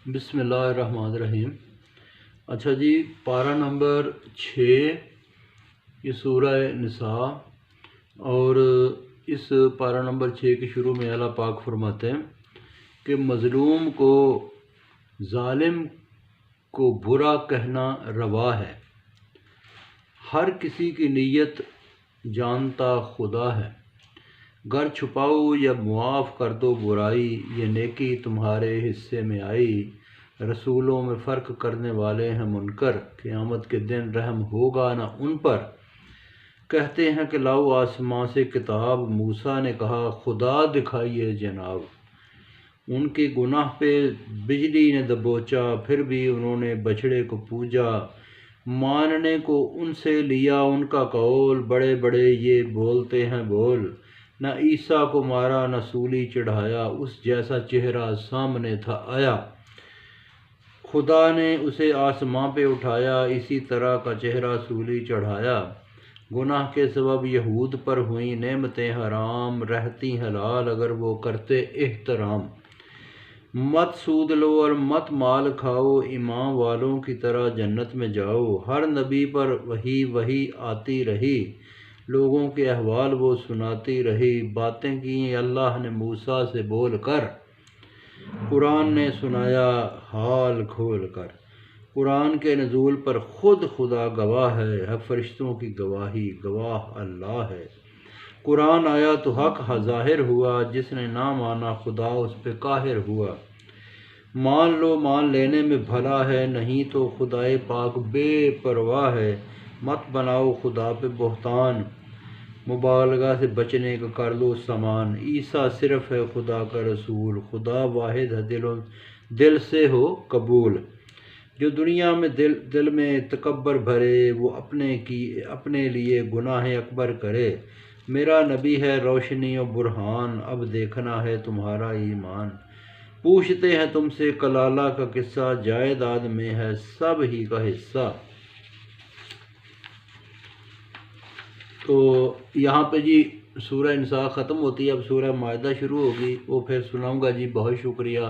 بسم اللہ الرحمن الرحیم۔ اچھا جی، پارہ نمبر 6 یہ سورہ نساء، اور اس پارہ نمبر 6 کے شروع میں اللہ پاک فرماتے ہیں کہ مظلوم کو، ظالم کو برا کہنا روا ہے، ہر کسی کی نیت جانتا خدا ہے، گر چھپاؤ یا معاف کر دو برائی، یہ نیکی تمہارے حصے میں آئی، رسولوں میں فرق کرنے والے ہیں منکر، قیامت کے دن رحم ہوگا نہ ان پر، کہتے ہیں کہ لاؤ آسمان سے کتاب، موسیٰ نے کہا خدا دکھائیے جناب، ان کے گناہ پہ بجلی نے دبوچا، پھر بھی انہوں نے بچڑے کو پوجا، ماننے کو ان سے لیا ان کا قول، بڑے بڑے یہ بولتے ہیں بول، نہ عیسیٰ کو مارا نہ سولی چڑھایا، اس جیسا چہرہ سامنے تھا آیا، خدا نے اسے آسماں پہ اٹھایا، اسی طرح کا چہرہ سولی چڑھایا، گناہ کے سبب یہود پر ہوئیں نعمتیں حرام، رہتی حلال اگر وہ کرتے احترام، مت سود لو اور مت مال کھاؤ، ایمان والوں کی طرح جنت میں جاؤ، ہر نبی پر وہی آتی رہی، لوگوں کے احوال وہ سناتی رہی، باتیں کی اللہ نے موسیٰ سے بول کر، قرآن نے سنایا حال کھول کر، قرآن کے نزول پر خود خدا گواہ ہے، فرشتوں کی گواہی گواہ اللہ ہے، قرآن آیا تو حق ظاہر ہوا، جس نے نہ مانا خدا اس پہ قاہر ہوا، مان لو مان لینے میں بھلا ہے، نہیں تو خدائے پاک بے پرواہ ہے، مت بناؤ خدا پہ بہتان، مبالغہ سے بچنے کا کر لو سامان، عیسیٰ صرف ہے خدا کا رسول، خدا واحد ہے دل سے ہو قبول، جو دنیا میں دل میں تکبر بھرے، وہ اپنے لیے گناہ اکبر کرے، میرا نبی ہے روشنی و برہان، اب دیکھنا ہے تمہارا ایمان، پوچھتے ہیں تم سے کلالہ کا قصہ، جائیداد میں ہے سب ہی کا حصہ۔ تو یہاں پہ جی سورہ نساء ختم ہوتی ہے، اب سورہ مائدہ شروع ہوگی، وہ پھر سناؤں گا جی، بہت شکریہ۔